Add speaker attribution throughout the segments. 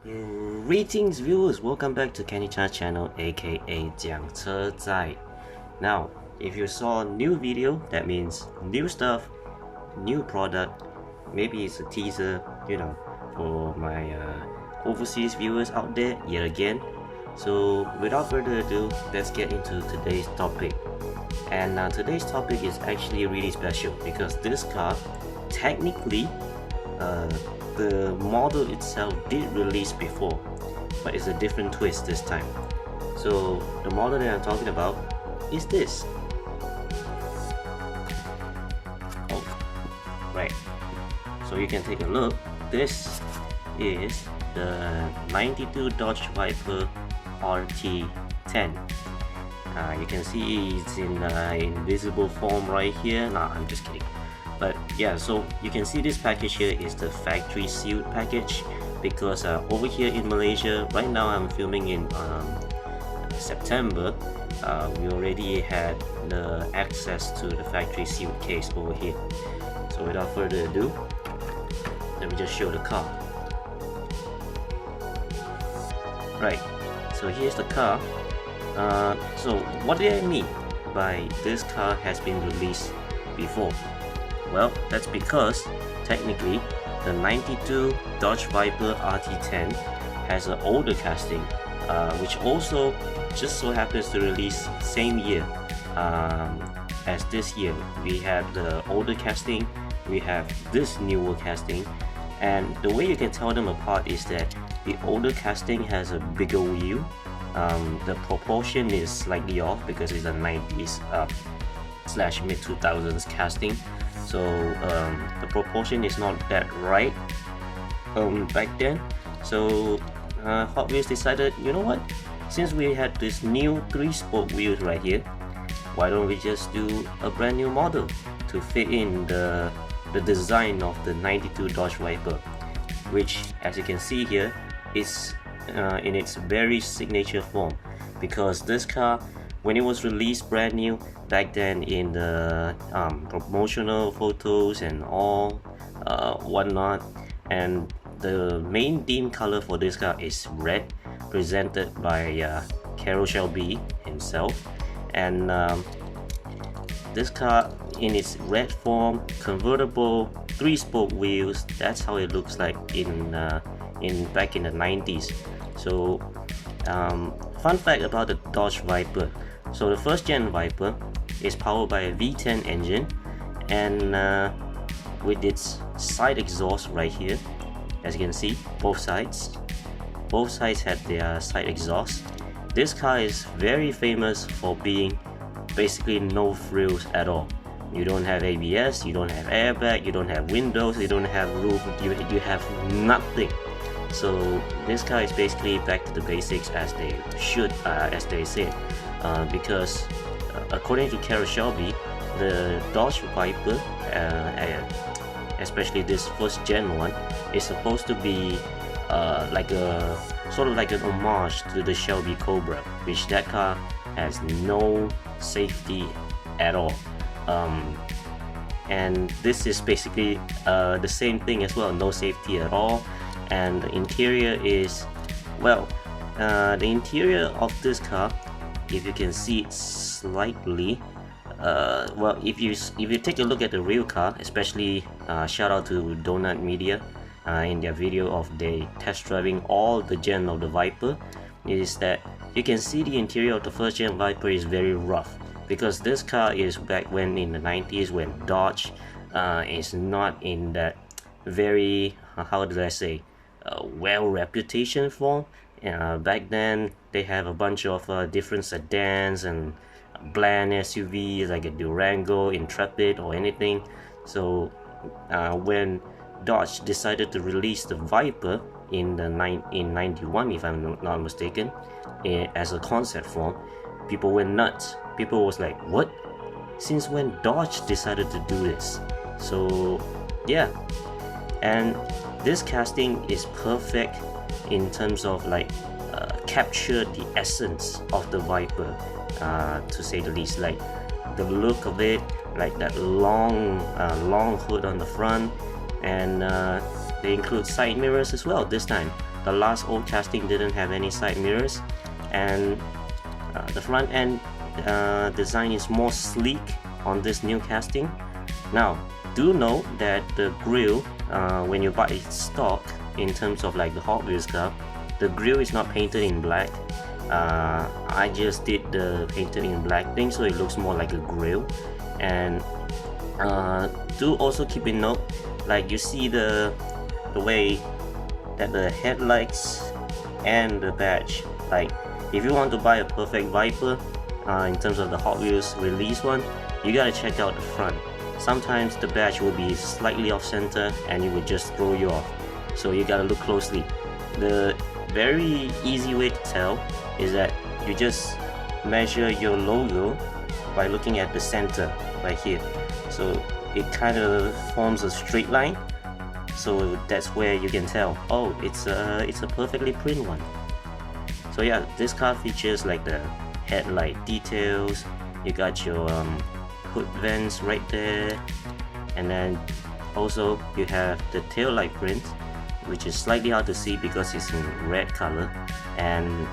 Speaker 1: Greetings viewers, welcome back to Kenny Chan channel aka 讲车仔. Now, if you saw a new video, that means new stuff, new product, maybe it's a teaser, for my overseas viewers out there yet again. So without further ado, let's get into today's topic. And today's topic is actually really special because this car, technically, the model itself did release before, but it's a different twist this time. So the model that I'm talking about is this. Oh, right. So you can take a look. This is the 92 Dodge Viper RT10. You can see it's in invisible form right here. Nah, I'm just kidding. But yeah, so you can see this package here is the factory sealed package because over here in Malaysia, right now I'm filming in September, we already had the access to the factory sealed case over here. So without further ado, let me just show the car. Right, so here's the car. So what do I mean by this car has been released before? Well, that's because technically the 92 Dodge Viper RT10 has an older casting, which also just so happens to release same year as this year. We have the older casting, we have this newer casting, and the way you can tell them apart is that the older casting has a bigger wheel. The proportion is slightly off because it's a 90s / mid 2000s casting. So the proportion is not that right back then. So Hot Wheels decided, you know what, since we had this new 3-spoke wheels right here, why don't we just do a brand new model to fit in the design of the 92 Dodge Viper, which as you can see here is in its very signature form, because this car, when it was released brand new back then in the promotional photos and all whatnot, and the main theme color for this car is red, presented by Carroll Shelby himself. And this car in its red form, convertible 3-spoke wheels, that's how it looks like in back in the 90s. So fun fact about the Dodge Viper. So the first gen Viper is powered by a V10 engine, and with its side exhaust right here, as you can see, both sides had their side exhaust. This car is very famous for being basically no frills at all. You don't have ABS, you don't have airbag, you don't have windows, you don't have roof, you have nothing. So this car is basically back to the basics as they should, as they said. Because according to Carroll Shelby, the Dodge Viper, especially this first gen one, is supposed to be like a sort of like an homage to the Shelby Cobra, which that car has no safety at all. And this is basically the same thing as well, no safety at all. And the interior is, well, the interior of this car, if you can see it slightly, well, if you take a look at the real car, especially shout out to Donut Media in their video of they test driving all the gen of the Viper, is that you can see the interior of the first gen Viper is very rough, because this car is back when in the 90s, when Dodge is not in that very how did I say, well reputation form. Back then they have a bunch of different sedans and bland SUVs like a Durango, Intrepid or anything. So when Dodge decided to release the Viper in 91, if I'm not mistaken, as a concept form, people went nuts. People was like, what? Since when Dodge decided to do this? So yeah, and this casting is perfect in terms of like capture the essence of the Viper, to say the least. Like the look of it, like that long hood on the front, and they include side mirrors as well this time. The last old casting didn't have any side mirrors, and the front end design is more sleek on this new casting. Now, do note that the grille, when you buy it stock in terms of like the Hot Wheels car, the grille is not painted in black. I just did the painted in black thing, so it looks more like a grille. And do also keep in note, like you see the way that the headlights and the badge, like if you want to buy a perfect Viper in terms of the Hot Wheels release one, you gotta check out the front. Sometimes the badge will be slightly off center and it would just throw you off, so you gotta look closely. The very easy way to tell is that you just measure your logo by looking at the center right here. So it kind of forms a straight line, so that's where you can tell, oh, it's a perfectly print one. So yeah, this car features like the headlight details, you got your hood vents right there, and then also you have the tail light print, which is slightly hard to see because it's in red color, and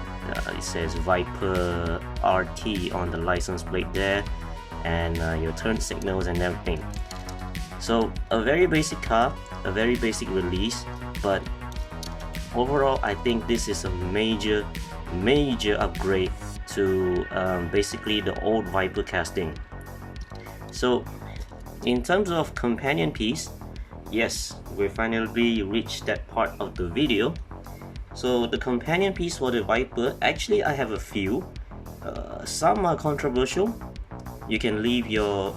Speaker 1: it says Viper RT on the license plate there, and your turn signals and everything. So a very basic car, a very basic release, but overall I think this is a major upgrade to basically the old Viper casting. So in terms of companion piece, yes, we finally reached that part of the video. So the companion piece for the Viper, actually I have a few. Some are controversial. You can leave your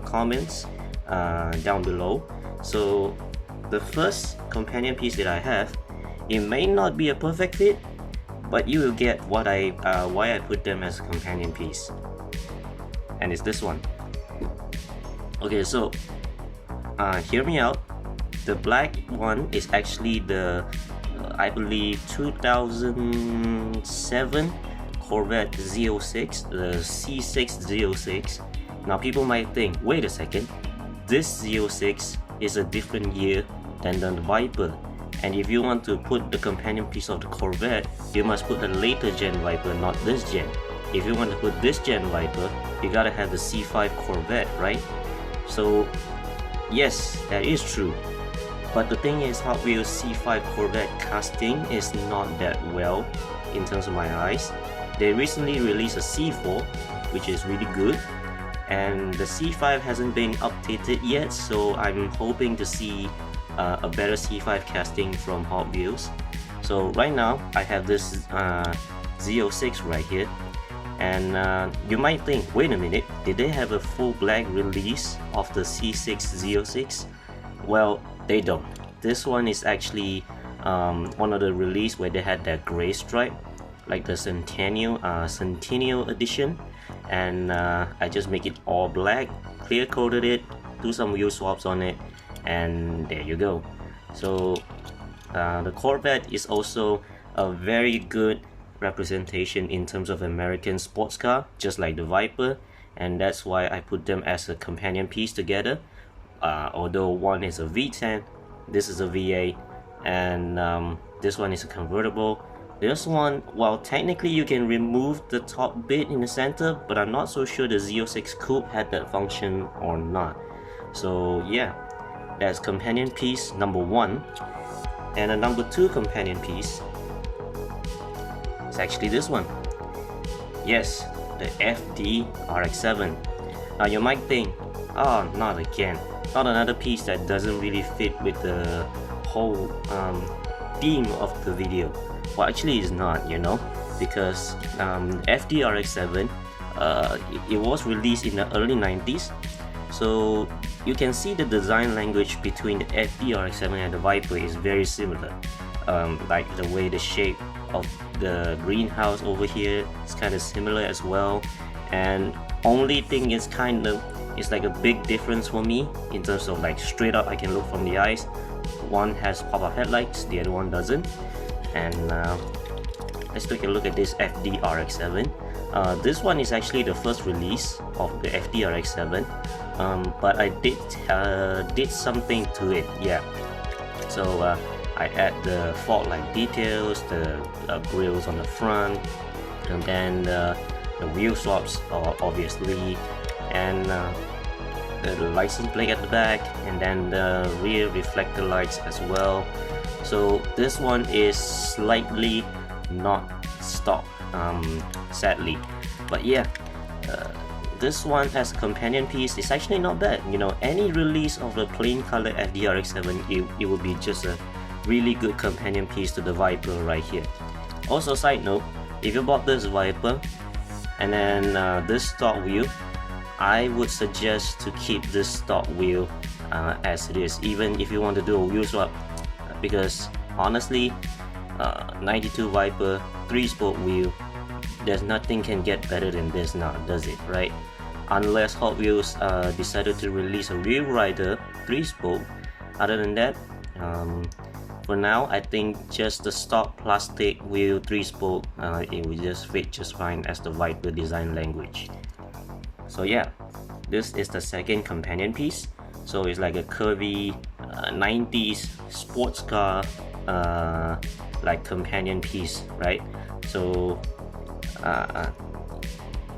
Speaker 1: comments down below. So the first companion piece that I have, it may not be a perfect fit, but you will get what why I put them as a companion piece, and it's this one. Okay, so hear me out. The black one is actually the I believe 2007 Corvette Z06, the C6 Now people might think, wait a second, this Z06 is a different year than the Viper, and if you want to put the companion piece of the Corvette, you must put the later gen Viper, not this gen. If you want to put this gen Viper, you gotta have the C5 Corvette, right? So yes, that is true, but the thing is, Hot Wheels C5 Corvette casting is not that well in terms of my eyes. They recently released a C4, which is really good, and the C5 hasn't been updated yet, so I'm hoping to see a better C5 casting from Hot Wheels. So right now I have this Z06 right here, and you might think, wait a minute, did they have a full black release of the C6 Z06? Well, they don't. This one is actually one of the release where they had that gray stripe, like the Centennial edition, and I just make it all black, clear coated it, do some wheel swaps on it, and there you go. So the Corvette is also a very good representation in terms of American sports car, just like the Viper, and that's why I put them as a companion piece together. Although one is a V10, this is a V8, and this one is a convertible. This one, well, technically you can remove the top bit in the center, but I'm not so sure the Z06 Coupe had that function or not. So yeah, that's companion piece number 1. And a number 2 companion piece is actually this one. Yes, the FD RX-7. Now you might think, oh, not again, not another piece that doesn't really fit with the whole theme of the video. Well, actually it's not, you know, because FD RX-7 it was released in the early 90s, so you can see the design language between the FD RX-7 and the Viper is very similar. Like the way the shape of the greenhouse over here is kind of similar as well, and only thing is it's like a big difference for me in terms of like straight up I can look from the eyes. One has pop-up headlights, the other one doesn't. And let's take a look at this FD RX-7. This one is actually the first release of the FD RX-7, but I did something to it. Yeah, So I add the fog-like details, the grills on the front, and then the wheel swaps obviously, and the license plate at the back, and then the rear reflector lights as well. So this one is slightly not stock, sadly, but yeah, this one as a companion piece is actually not bad. You know, any release of the plain color FD-RX-7, it will be just a really good companion piece to the Viper right here. Also, side note, if you bought this Viper and then this stock wheel, I would suggest to keep this stock wheel as it is, even if you want to do a wheel swap, because honestly, 92 Viper 3-spoke wheel, there's nothing can get better than this now, does it, right? Unless Hot Wheels decided to release a Wheel Rider 3-spoke. Other than that, for now, I think just the stock plastic wheel 3-spoke, it will just fit just fine as the Viper design language. So yeah, this is the second companion piece. So it's like a curvy 90s sports car like companion piece, right? So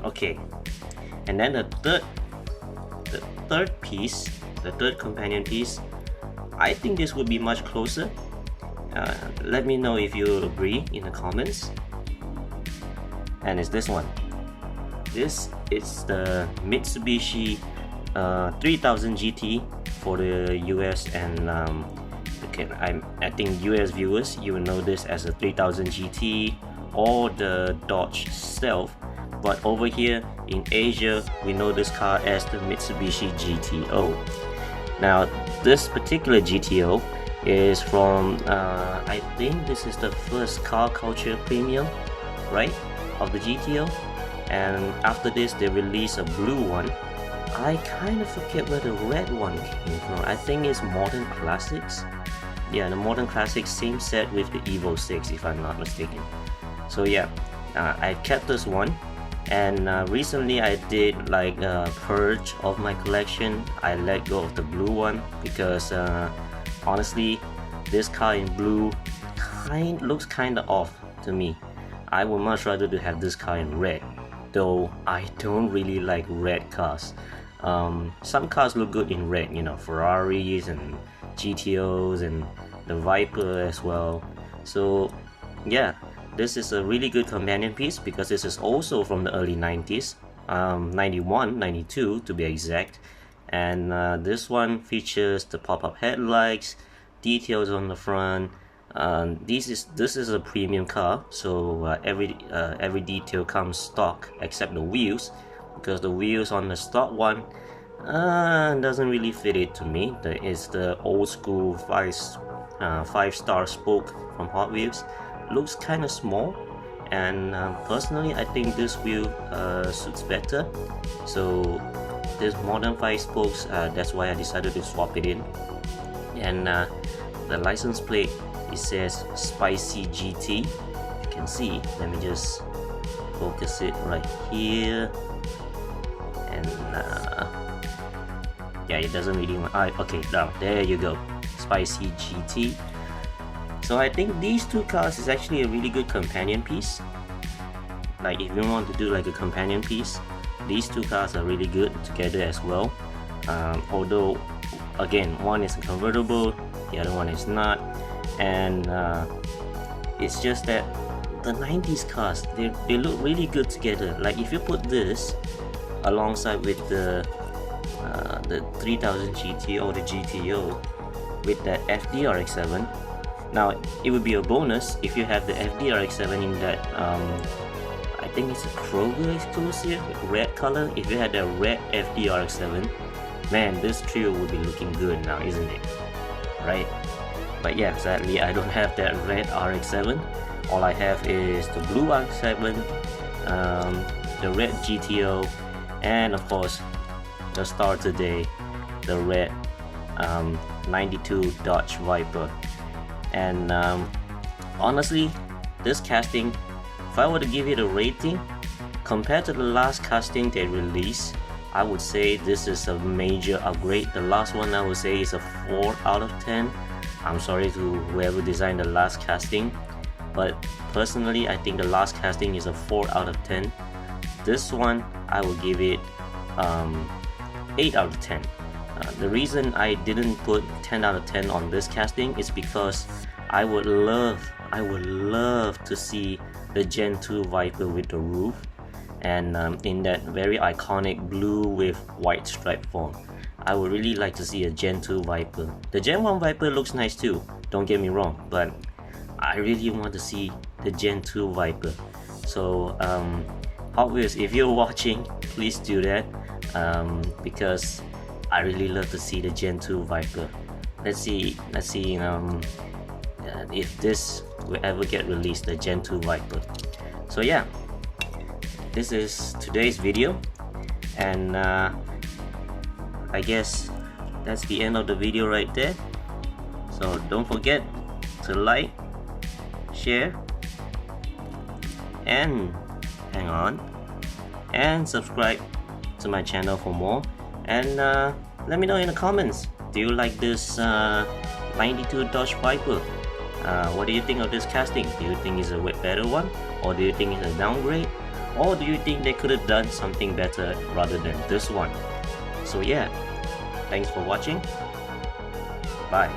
Speaker 1: okay, and then the third piece, the third companion piece, I think this would be much closer. Let me know if you agree in the comments. And it's this one. This is the Mitsubishi 3000 GT for the US, and okay, I think US viewers, you will know this as a 3000 GT or the Dodge Stealth, but over here in Asia we know this car as the Mitsubishi GTO. Now this particular GTO is from I think this is the first Car Culture Premium, right, of the GTO, and after this they released a blue one. I kind of forget where the red one came from. I think it's Modern Classics. Yeah, the Modern Classics, same set with the Evo 6 if I'm not mistaken. So yeah, I kept this one, and recently I did like a purge of my collection. I let go of the blue one because honestly, this car in blue looks kinda off to me. I would much rather to have this car in red, though I don't really like red cars. Some cars look good in red, you know, Ferraris and GTOs and the Viper as well. So yeah, this is a really good companion piece because this is also from the early 90s, 91, 92 to be exact. And this one features the pop-up headlights, details on the front. This is a premium car, so every detail comes stock except the wheels, because the wheels on the stock one doesn't really fit it to me. It's the old school 5-star spoke from Hot Wheels. Looks kind of small, and personally I think this wheel suits better. So this modern 5 spokes, that's why I decided to swap it in. And the license plate, it says Spicy GT. You can see, let me just focus it right here, and yeah, it doesn't really want, okay, now there you go, Spicy GT. So I think these two cars is actually a really good companion piece. Like if you want to do like a companion piece, these two cars are really good together as well. Although again, one is a convertible, the other one is not, and it's just that the 90s cars, they look really good together. Like if you put this alongside with the 3000 GT or the GTO with that FD-RX-7, now it would be a bonus if you have the FD-RX-7 in that I think it's a Kroger exclusive red color. If you had the red FD-RX-7, man, this trio would be looking good now, isn't it? Right? But yeah, sadly I don't have that red RX-7. All I have is the blue RX-7, the red GTO, and of course the star today, the red 92 Dodge Viper. And honestly, this casting, if I were to give it a rating compared to the last casting they released, I would say this is a major upgrade. The last one I would say is a 4 out of 10. I'm sorry to whoever designed the last casting, but personally I think the last casting is a 4 out of 10. This one I will give it 8 out of 10. The reason I didn't put 10 out of 10 on this casting is because I would love to see the Gen 2 Viper with the roof, and in that very iconic blue with white stripe form. I would really like to see a Gen 2 Viper. The Gen 1 Viper looks nice too, don't get me wrong, but I really want to see the Gen 2 Viper. So Hot Wheels, if you're watching, please do that, because I really love to see the Gen 2 Viper. Let's see if this will ever get released, the Gen 2 Viper. So yeah, this is today's video, and I guess that's the end of the video right there. So don't forget to like, share, and subscribe to my channel for more. And let me know in the comments, do you like this 92 Dodge Viper? What do you think of this casting? Do you think it's a better one, or do you think it's a downgrade, or do you think they could have done something better rather than this one? So yeah, thanks for watching. Bye.